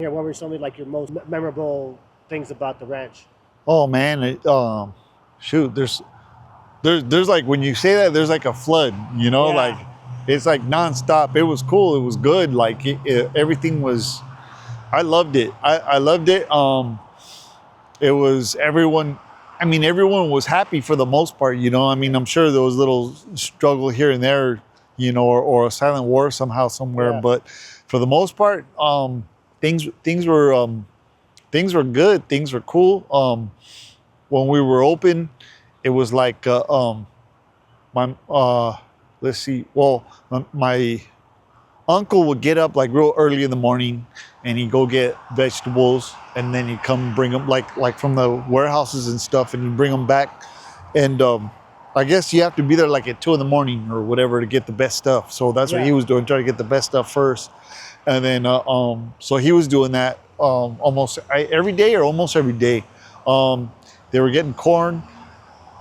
there, what were some of like your most memorable things about the ranch? Oh man, shoot, there's like when you say that, there's like a flood, you know, Yeah. like it's like nonstop. It was cool. It was good. Like everything was. I loved it. I loved it. It was everyone. I mean, everyone was happy for the most part. You know, I mean, I'm sure there was little struggle here and there, you know, or a silent war somehow somewhere. Yeah. But for the most part, things were good. Things were cool. When we were open, it was like my let's see. Well, my uncle would get up like real early in the morning, and he'd go get vegetables, and then he'd come bring them like from the warehouses and stuff, and he'd bring them back. And I guess you have to be there like at 2 a.m. or whatever to get the best stuff. So that's what he was doing, trying to get the best stuff first. And then so he was doing that almost every day or almost every day. They were getting corn,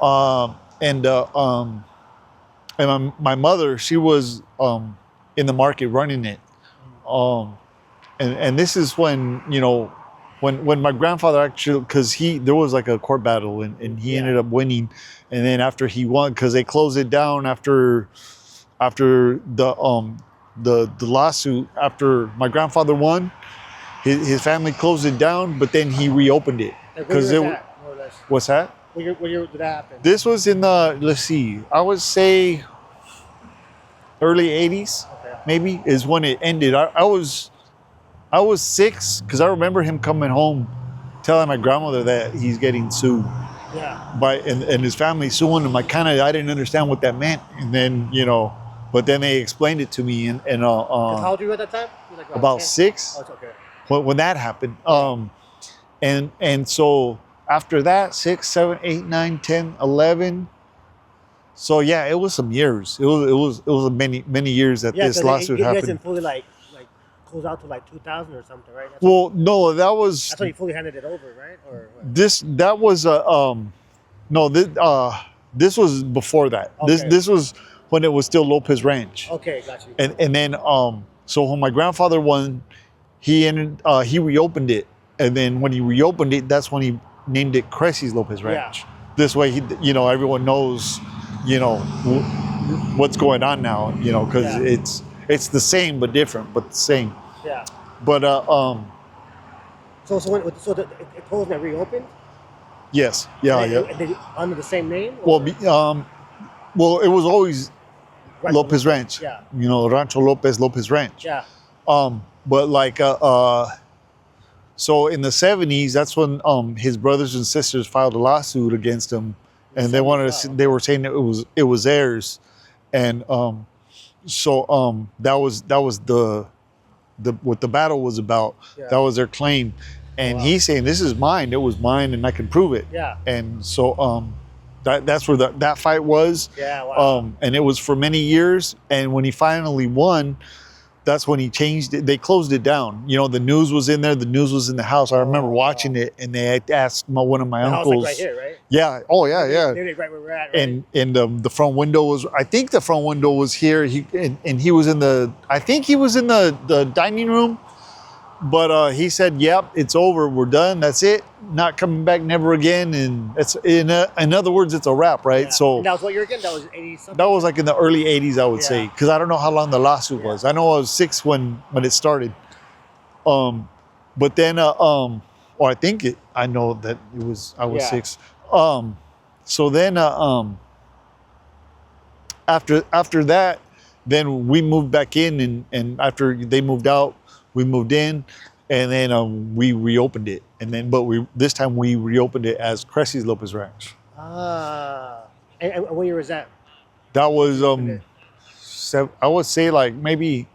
and my mother, she was in the market running it. And this is when, you know, when my grandfather actually, because there was like a court battle, and he ended up winning. And then after he won, because they closed it down after the lawsuit, after my grandfather won, his family closed it down, but then he reopened it. Because what's that? What year did that happen? This was in the, let's see, I would say early 80s, maybe, is when it ended. I was 6, because I remember him coming home telling my grandmother that he's getting sued. Yeah. And his family suing him. I didn't understand what that meant. And then, you know, but then they explained it to me. And how old were you at that time? You were like about 10? 6. Oh, it's okay. When that happened. And so after that, 6, 7, 8, 9, 10, 11. So yeah, it was some years. It was many years that this lawsuit happened. You guys didn't fully like close out to like 2000 or something, right? Well, no, that's when you fully handed it over, right? Or what? This was before that. Okay. This was when it was still Lopez Ranch. Okay, got you. And then so when my grandfather won, he reopened it, and then when he reopened it, that's when he named it Cressy's Lopez Ranch. Yeah. This way, everyone knows, what's going on now, because it's the same but different, but the same. Yeah. But So it closed and reopened. yes, yeah. And then under the same name. Well, well, it was always Rancho Lopez Ranch. Yeah. Rancho Lopez Ranch. Yeah. But like so in the 70s, that's when his brothers and sisters filed a lawsuit against him, and they were saying that it was theirs, and so that was the what the battle was about. Yeah. That was their claim, and he's saying, this is mine. It was mine, and I can prove it. Yeah. And so that's where that fight was. Yeah. Wow. And it was for many years, and when he finally won, that's when he changed it. They closed it down. The news was in there. The news was in the house. I remember watching it, and they had asked one of my uncles. House, like right here, right? Yeah. Oh, yeah, yeah. They're right where we're at. Right? And the front window was. I think the front window was here. He was in the. I think he was in the dining room. But he said, "Yep, it's over. We're done. That's it. Not coming back, never again." And it's in other words, it's a wrap, right? Yeah. So and that was what year again? That was 80 something. that was like in the early 80s, I would say, because I don't know how long the lawsuit was. I know I was 6 when it started. But then or I think I know that it was I was 6. So then after that, then we moved back in, and after they moved out, we moved in, and then we reopened it, and then this time we reopened it as Cressy's Lopez Ranch. And what year was that? That was I would say like maybe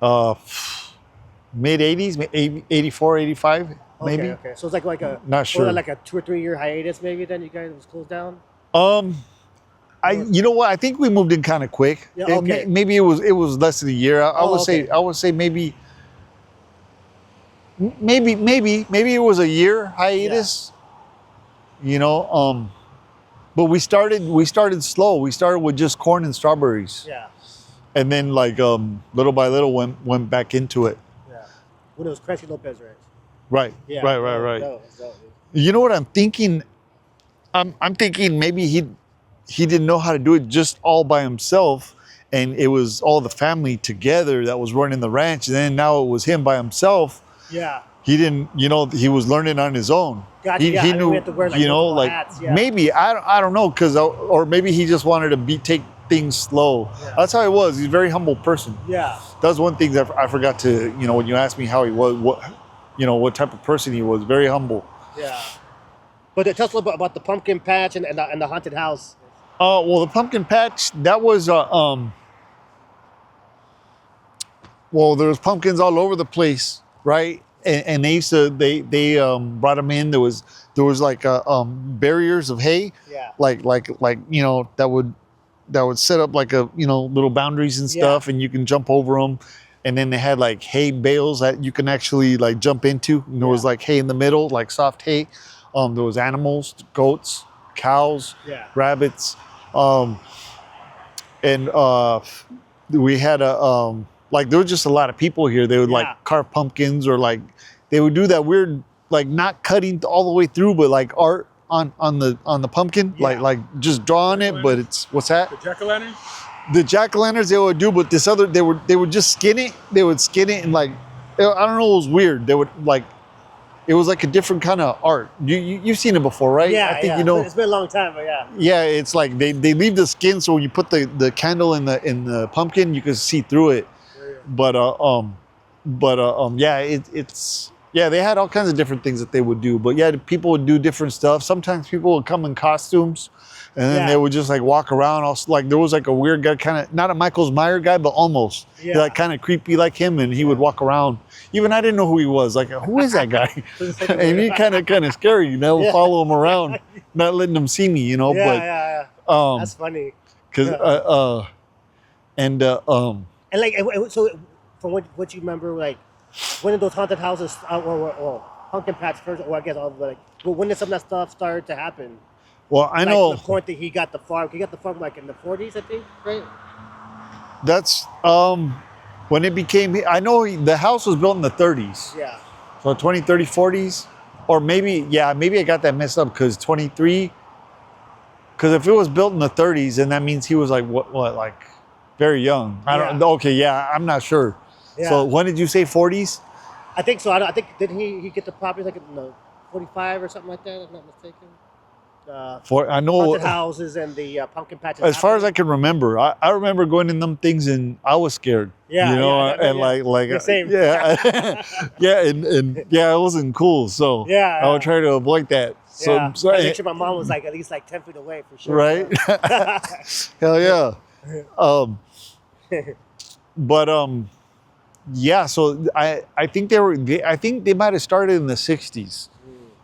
mid 80s, 84, 85 maybe. Okay. So it's like a not sure, like a 2 or 3 year hiatus maybe. Then you guys was closed down. You know what? I think we moved in kind of quick. Yeah, okay. Maybe it was less than a year. I would say maybe it was a year hiatus. Yeah. But we started slow. We started with just corn and strawberries. Yeah. And then like little by little went back into it. Yeah. when it was Cressy Lopez Ranch. Right. Yeah. Right. No, no. You know what I'm thinking? I'm thinking maybe he didn't know how to do it just all by himself, and it was all the family together that was running the ranch. And then now it was him by himself. Yeah. He didn't, he was learning on his own. Gotcha. He I mean, knew, we have to wear, like, multiple hats, yeah. maybe I don't know, or maybe he just wanted to take things slow. Yeah. That's how he was. He's a very humble person. Yeah. That's one thing that I forgot to, when you asked me how he was, what type of person he was, very humble. Yeah. But tell us a little bit about the pumpkin patch and the haunted house. Well, the pumpkin patch, that was well, there was pumpkins all over the place, right? And they used to they brought them in. There was like barriers of hay, Yeah. like that would set up like little boundaries and stuff, and you can jump over them. And then they had like hay bales that you can actually like jump into. And there was like hay in the middle, like soft hay. There was animals, goats, cows, rabbits, and we had there was just a lot of people here. They would like carve pumpkins, or like they would do that weird, like not cutting all the way through, but like art on the pumpkin, like just drawing it. But it's what's that? The jack-o'-lantern? The jack-o'-lanterns they would do, but this other they would just skin it. They would skin it and like I don't know, it was weird. They would like it was like a different kind of art. You've seen it before, right? Yeah, I think It's been a long time, but yeah. Yeah, it's like they leave the skin, so when you put the candle in the pumpkin, you can see through it. But they had all kinds of different things that they would do. But yeah, people would do different stuff. Sometimes people would come in costumes, and then they would just like walk around. Also, like there was like a weird guy, kind of not a Michael Myers guy, but almost like kind of creepy like him, and he would walk around. Even I didn't know who he was. Like, who is that guy? And he kind of scary. You know, follow him around, not letting him see me. That's funny. Because and like, so from what you remember, like when did those haunted houses or pumpkin patch first, or I guess all the like, when did some of that stuff start to happen? Well, I know to the point that he got the farm. He got the farm like in the 40s, I think, right? That's when it became. I know the house was built in the 30s. Yeah. So 20, 30, 40s, or maybe I got that messed up because 23. Because if it was built in the 30s, then that means he was like what like very young. I don't. Okay, yeah, I'm not sure. Yeah. So when did you say 40s? I think so. I think did he get the property like in the 45 or something like that? If I'm not mistaken. I know haunted houses and the pumpkin patches. As far as I can remember, I remember going in them things and I was scared. Yeah, like same. Yeah, and it wasn't cool. So I would try to avoid that. So I make sure my mom was like at least like 10 feet away for sure. Right? Hell yeah. So I think I think they might have started in the 60s.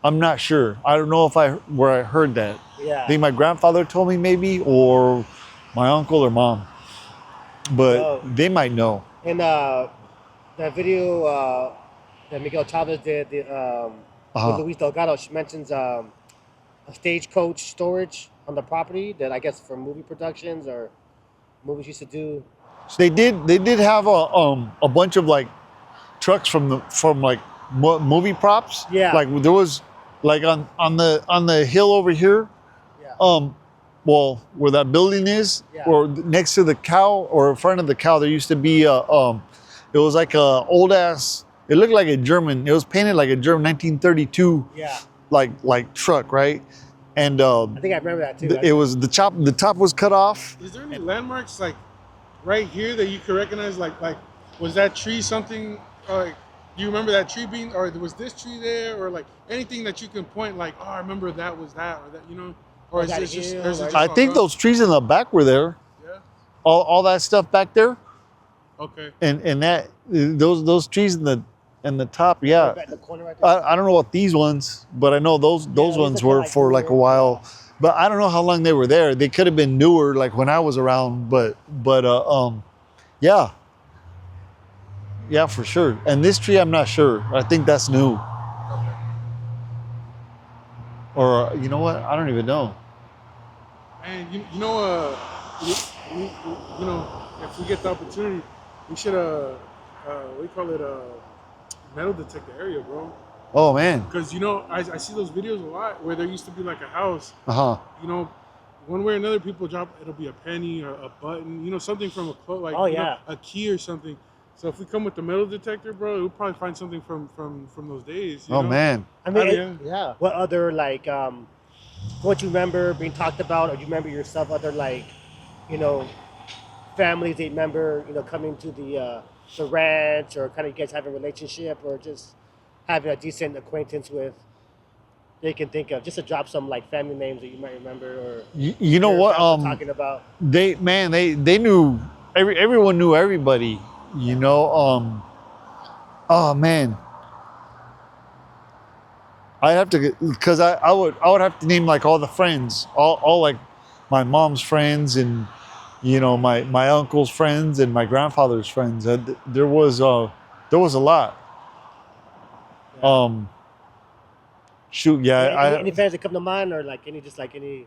I'm not sure. I don't know where I heard that. Yeah. I think my grandfather told me maybe, or my uncle or mom. But they might know. And that video that Miguel Chavez did with Luis Delgado, she mentions a stagecoach storage on the property that I guess for movie productions or movies used to do. So they did have a bunch of like trucks from like movie props. Yeah. Like there was like on the hill over here. Yeah. Well, where that building is, or next to the cow, or in front of the cow, there used to be it was like a old ass. It looked like a German. It was painted like a German 1932. Yeah. Like truck, right? And I think I remember that too. It was the top was cut off. Is there any landmarks like right here that you could recognize? Like was that tree something? Do you remember that tree being, or was this tree there, or like anything that you can point like, oh, I remember that was that, or that, or is it just? I think those trees in the back were there. Yeah. All that stuff back there. Okay. And that those trees in the top, yeah. Right in the corner right there. I don't know what these ones, but I know those ones were for like a while. But I don't know how long they were there. They could have been newer, like when I was around. But yeah. Yeah, for sure. And this tree, I'm not sure. I think that's new. Or you know what? I don't even know. And you know, if we get the opportunity, we should what do you call it? metal detector area, bro. Oh man. Because I see those videos a lot where there used to be like a house. You know, one way or another, people drop. It'll be a penny or a button. You know, something from a clothes, like a key or something. So if we come with the metal detector, bro, we'll probably find something from those days. You know? Man. I mean, yeah. What other like what you remember being talked about, or you remember yourself other like, you know, families that you remember, you know, coming to the ranch, or kind of you guys having a relationship, or just having a decent acquaintance with, they can think of, just to drop some like family names that you might remember, or you know what talking about. They knew everyone knew everybody, you know. Oh man, I'd have to, because I would have to name like all the friends, all like my mom's friends, and you know my uncle's friends and my grandfather's friends. There was a lot. Shoot, yeah. Any fans that come to mind, or like any, just like any.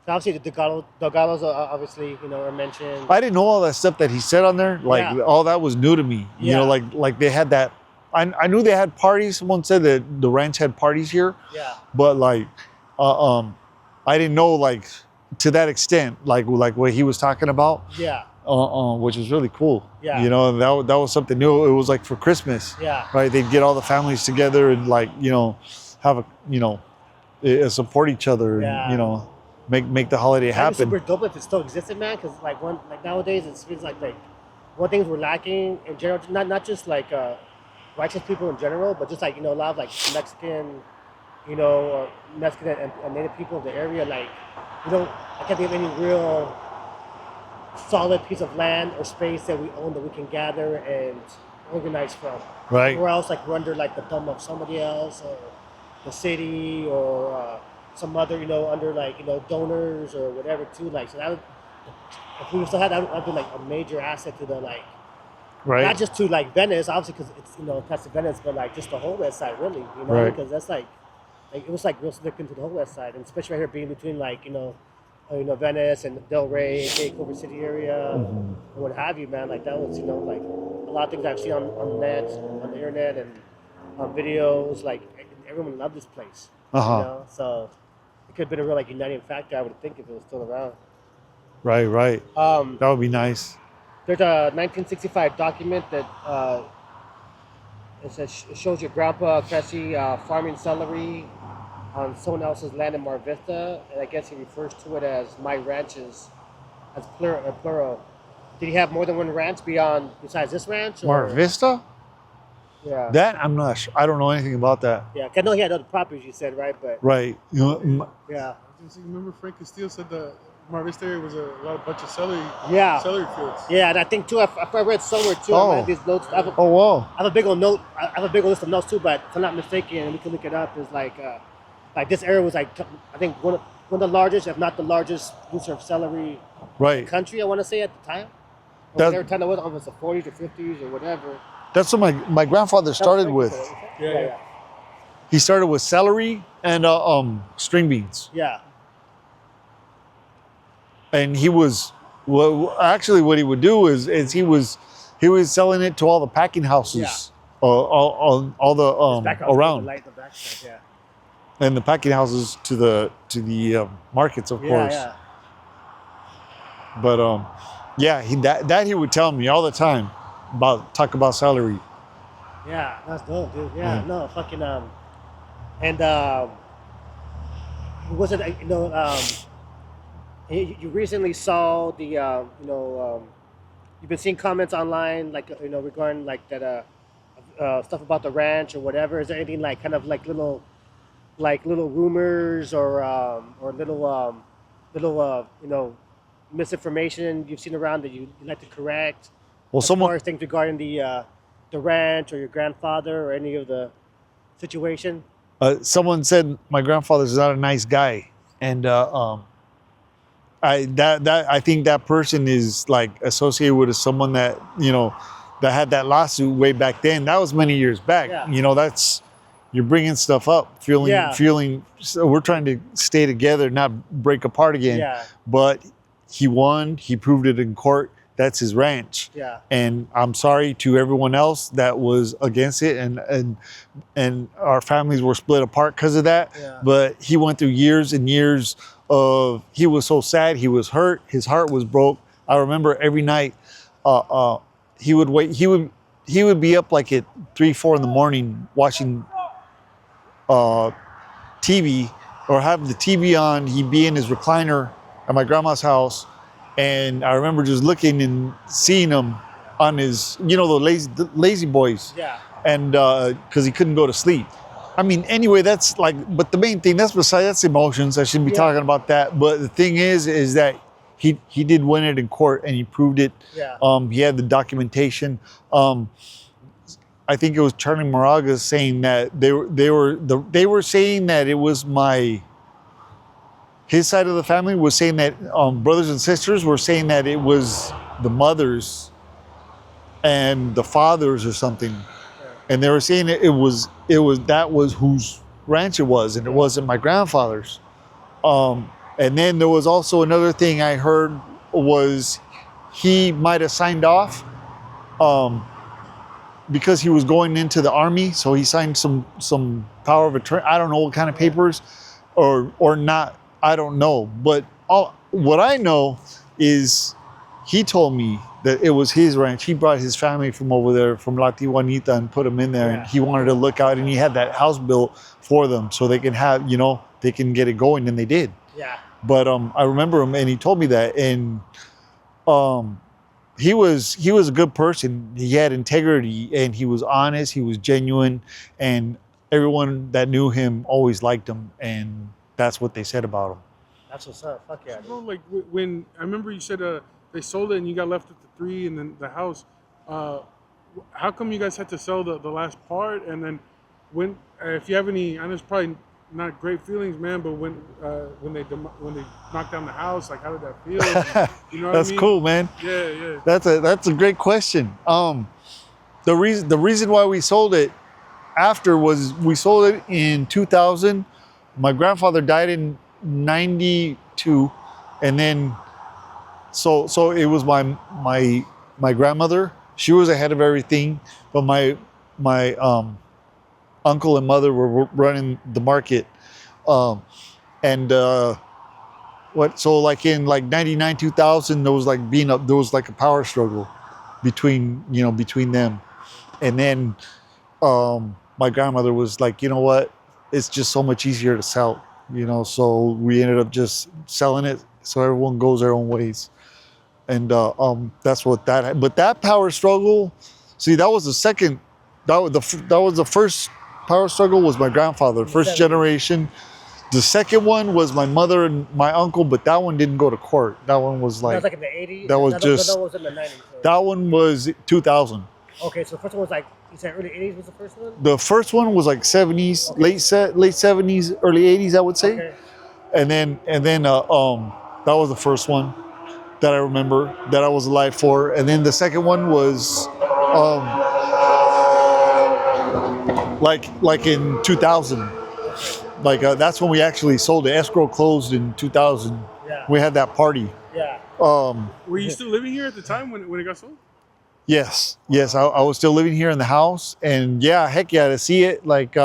Obviously, the Dogalos are obviously, you know, are mentioned. I didn't know all that stuff that he said on there. Like all that was new to me. You know, like they had that. I knew they had parties. Someone said that the ranch had parties here. Yeah. But like, I didn't know like to that extent, like what he was talking about. Yeah. Which was really cool. Yeah. You know, that was something new. It was like for Christmas. Yeah. Right. They'd get all the families together and like, you know, have support each other. Yeah. And, you know, make the holiday happen. Super dope if it still existed, man. Because like nowadays it feels like one things we're lacking in general. Not just like righteous people in general, but just like, you know, a lot of like Mexican, you know, or Mexican and Native people in the area. Like, you know, I can't think of any real solid piece of land or space that we own that we can gather and organize from. Right. Or else like we're under like the thumb of somebody else, or the city, or some other, you know, under like, you know, donors or whatever too. Like, so that would, if we still had that, would be like a major asset to the like, right, not just to like Venice, obviously, because it's, you know, past Venice, but like just the whole west side, really, you know, right, because that's like it was like real significant to the whole west side, and especially right here being between like, you know, Venice and Del Rey, Culver City area, and what have you, man. Like that was, you know, like a lot of things I've seen on the net, on the internet, and on videos. Like everyone loved this place, you know. So it could have been a real like uniting factor, I would think, if it was still around. Right. That would be nice. There's a 1965 document that it shows your grandpa Cressy farming celery on someone else's land in Mar Vista, and I guess he refers to it as my ranches, as plural. Did he have more than one ranch besides this ranch? Or? Mar Vista? Yeah. That I'm not sure. I don't know anything about that. Yeah, 'cause I know he had other properties, you said, right? But right. You know, yeah. Remember Frank Castillo said the Mar Vista area was a bunch of celery fields. Yeah, and I think too, I read somewhere too. I have these notes. wow. I have a big old note. I have a big old list of notes too, but if I'm not mistaken, and we can look it up, is like this area was like, I think one of the largest, if not the largest, producer of celery in the country, I want to say, at the time. Whatever time it was, almost the 40s or 50s or whatever. That's what my grandfather started with. Yeah. He started with celery and string beans. Yeah. And he was, actually what he would do is he was selling it to all the packing houses, all the around. And the packing houses to the markets, of course. Yeah. But he would tell me all the time talk about celery. Yeah, that's dope, dude. Yeah, no, fucking and was it, you know, you recently saw the you've been seeing comments online, like, you know, regarding like that stuff about the ranch or whatever. Is there anything like kind of like little rumors or little you know, misinformation you've seen around that you'd like to correct? Well, as far as things regarding the ranch or your grandfather or any of the situation. Someone said my grandfather's not a nice guy, and I think that person is like associated with someone that, you know, that had that lawsuit way back then. That was many years back. Yeah. You know, you're bringing stuff up, feeling. So we're trying to stay together, not break apart again. Yeah. But he won. He proved it in court. that's his ranch. Yeah. And I'm sorry to everyone else that was against it, and our families were split apart because of that. Yeah. But he went through years and years of, he was so sad, he was hurt, his heart was broke. I remember every night, he would wait, he would be up like at 3-4 in the morning watching TV, or have the TV on. He'd be in his recliner at my grandma's house, and I remember just looking and seeing him on his, the lazy boys. Yeah. And because he couldn't go to sleep. I mean, anyway, that's like, but the main thing, that's emotions. I shouldn't be talking about that. But the thing is that he did win it in court, and he proved it. Yeah. He had the documentation. I think it was Charlie Moraga saying that they were saying that it was his side of the family was saying that brothers and sisters were saying that it was the mothers and the fathers or something, and they were saying that was whose ranch it was, and it wasn't my grandfather's. And then there was also another thing I heard was he might have signed off. Because he was going into the army, so he signed some power of attorney. I don't know what kind of papers, or not. I don't know. But what I know is he told me that it was his ranch. He brought his family from over there, from La Tijuanita, and put them in there. And he wanted to look out, and he had that house built for them so they can have, they can get it going, and they did. Yeah. But I remember him, and he told me that, and he was a good person. He had integrity, and he was honest. He was genuine, and everyone that knew him always liked him, and that's what they said about him. That's what's up. Fuck yeah. So, bro, like when I remember you said they sold it and you got left at the 3 and then the house. How come you guys had to sell the last part? And then when if you have any, I know it's probably not great feelings, man, but when they knocked down the house, like, how did that feel? You know what That's I mean? cool, man. Yeah. That's a great question. The reason why we sold it after was we sold it in 2000. My grandfather died in 92, and then so it was my grandmother. She was ahead of everything, but my uncle and mother were running the market, so like in like 99, 2000, there was like a power struggle between them, and then my grandmother was like, you know what, it's just so much easier to sell, so we ended up just selling it so everyone goes their own ways, and that's what that. But that power struggle, see, that was the second. That was the first power struggle was my grandfather, first generation. The second one was my mother and my uncle, but that one didn't go to court. That one was like. That was like in the 80s? That was That was in the 90s. So. That one was 2000. Okay, so the first one was like, you said early 80s was the first one? The first one was like 70s, okay. late 70s, early 80s, I would say. Okay. And then that was the first one that I remember that I was alive for. And then the second one was like in 2000. Like that's when we actually sold it. Escrow closed in 2000. Yeah. We had that party. Yeah. Were you still living here at the time when it got sold? Yes. I was still living here in the house, and heck yeah, to see it like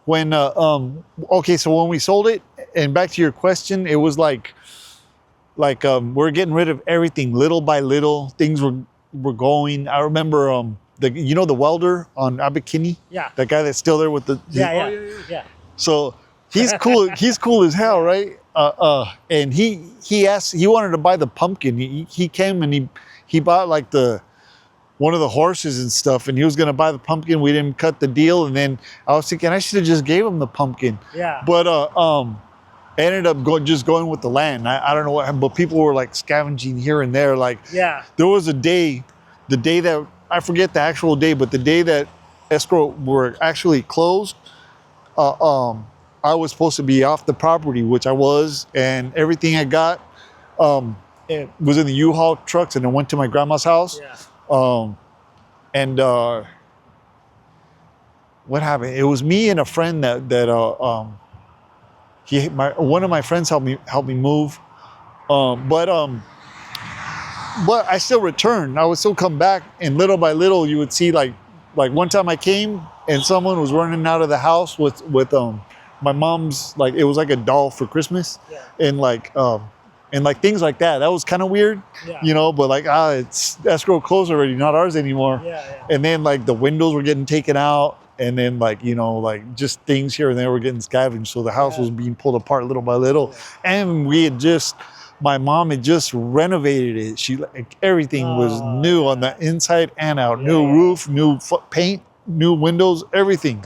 when okay, so when we sold it, and back to your question, it was like we're getting rid of everything little by little. Things were going. I remember the welder on Abikini. Yeah. That guy that's still there with the. Yeah. So he's cool. He's cool as hell, right? And he wanted to buy the pumpkin. He came and he bought like one of the horses and stuff, and he was gonna buy the pumpkin. We didn't cut the deal, and then I was thinking I should have just gave him the pumpkin. Yeah. But I ended up going with the land. I don't know what happened, but people were like scavenging here and there. Like, there was the day that I forget the actual day, but the day that escrow were actually closed, I was supposed to be off the property, which I was, and everything I got it was in the U-Haul trucks, and I went to my grandma's house. Yeah. And what happened? It was me and a friend that one of my friends helped me move. But but I still returned. I would still come back, and little by little, you would see like one time I came and someone was running out of the house with my mom's, like, it was like a doll for Christmas, Yeah. and like things like that. That was kind of weird, Yeah. you know. But like, it's escrow closed already, not ours anymore. Yeah, yeah. And then like the windows were getting taken out, and then like, you know, like just things here and there were getting scavenged. So the house Yeah. was being pulled apart little by little, Yeah. and my mom had just renovated it. She, like, everything was new on the inside and out. Yeah, New yeah. roof, new paint, new windows, everything.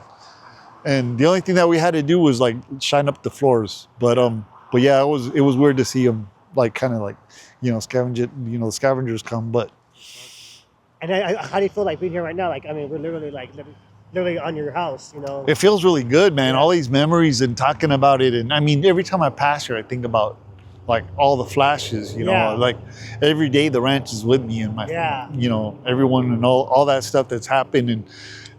And the only thing that we had to do was like shine up the floors. But yeah, it was weird to see them like kind of like, you know, the scavengers come. But And how do you feel like being here right now? Like, I mean, we're literally on your house, you know. it feels really good, man. Yeah. All these memories and talking about it. And I mean, every time I pass here, I think about like all the flashes, you know, Yeah. like every day the ranch is with me and my, Yeah. you know, everyone and all that stuff that's happened.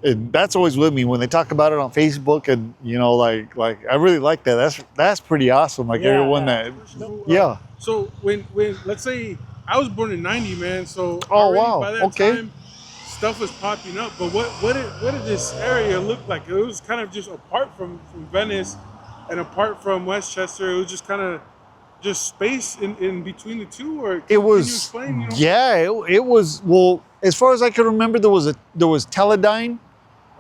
And that's always with me when they talk about it on Facebook, and, you know, like I really like that. That's pretty awesome. Like, Yeah, everyone yeah. that, yeah. So when let's say I was born in '90, man. So Oh, already wow. by that Okay. time, stuff was popping up. But what did this area look like? It was kind of just apart from Venice and apart from Westchester. It was just kind of just space in between the two. Or It was, can you explain? You know? yeah, it was, well, as far as I can remember, there was Teledyne,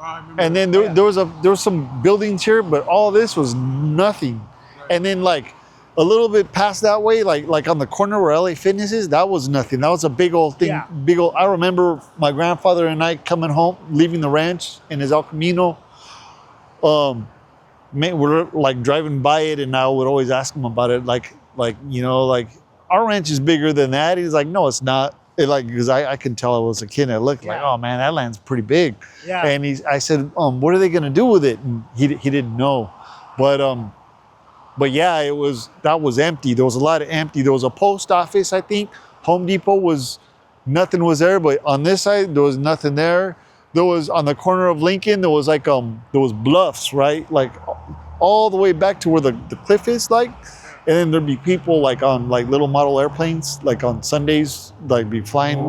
I remember and then that. there was some buildings here, but all this was nothing. And then like a little bit past that way, like on the corner where LA Fitness is, that was nothing. That was a big old thing. Yeah. Big old. I remember my grandfather and I coming home, leaving the ranch in his El Camino. We're like driving by it, and I would always ask him about it. Like, you know, like, our ranch is bigger than that. He's like, no, it's not. Because I can tell I was a kid. I looked like, Yeah. oh man, that land's pretty big. Yeah. And I said, what are they gonna do with it? And he didn't know, but yeah, that was empty. There was a lot of empty. There was a post office, I think. Home Depot nothing was there. But on this side, there was nothing there. There was on the corner of Lincoln. There was like there was bluffs, right? Like all the way back to where the cliff is, like. And then there'd be people like on like little model airplanes, like on Sundays, like be flying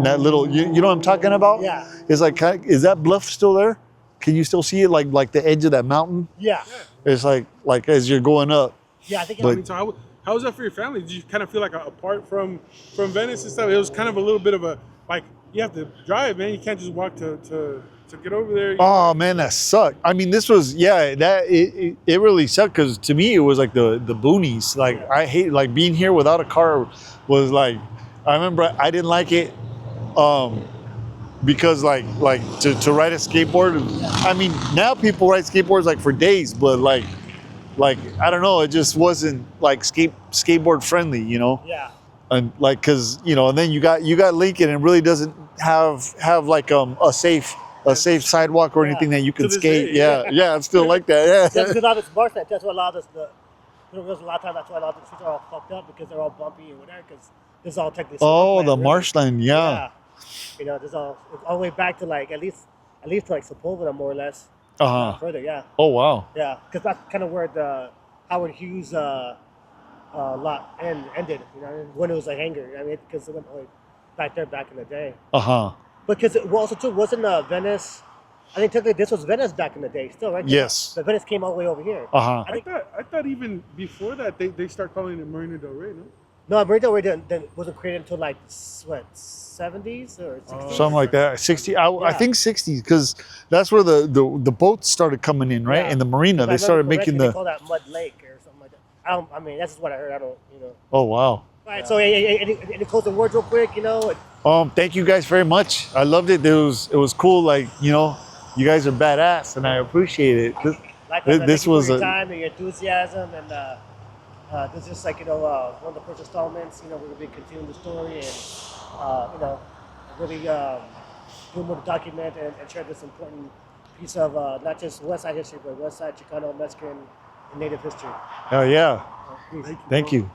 that little. You know what I'm talking about? Yeah. It's like, is that bluff still there? Can you still see it, like the edge of that mountain? Yeah. It's like as you're going up. Yeah, I think But- I mean, so how was that for your family? Did you kind of feel like apart from Venice and stuff? It was kind of a little bit of a, like, you have to drive, man. You can't just walk to get over there. Oh man, that sucked. I mean, this was, yeah, it really sucked, because to me it was like the boonies. Like, I hate, like, being here without a car was like, I remember I didn't like it, because like to ride a skateboard. I mean, now people ride skateboards like for days, but like I don't know, it just wasn't like skateboard friendly, you know. Yeah. And like, cause you know, and then you got Lincoln, and it really doesn't have like a safe sidewalk or anything that you can To this skate. day, Yeah, it's still like that. That's Yeah. because a lot of it's marsh land. That's why a lot of this, there's a lot of times that's why a lot of the streets are all fucked up, because they're all bumpy and whatever, because this is all technically. Oh, swampland, the really. marshland. Yeah. You know, there's all the way back to like at least to like Sepulveda, more or less. Uh huh. Further, yeah. Oh wow. Yeah, because that's kind of where the Howard Hughes lot ended. You know, when it was a hangar. I mean, because it went all the way back there back in the day. Uh huh. Because it also too wasn't Venice. I think technically this was Venice back in the day, still, right? Yes. But Venice came all the way over here. Uh huh. I thought even before that they start calling it Marina Del Rey, no? No, Marina Del Rey wasn't created until like what 70s or 60s. Something like that. 60. I Yeah. think 60s, because that's where the boats started coming in, right? Yeah. In the marina, If I they started remember making correctly, the. they call that Mud Lake or something like that. I mean, that's just what I heard. I don't, you know. Oh wow. All right, so any closing words real quick, you know? Thank you guys very much. I loved it. It was cool. Like, you know, you guys are badass, and I appreciate it. Likewise, This thank you was for your a- time and your enthusiasm, and this is just like, you know, one of the first installments. You know, we're gonna be continuing the story, and you know, really do more to document and share this important piece of not just West Side history, but West Side Chicano, Mexican, and Native history. Oh yeah. Peace. Thank you.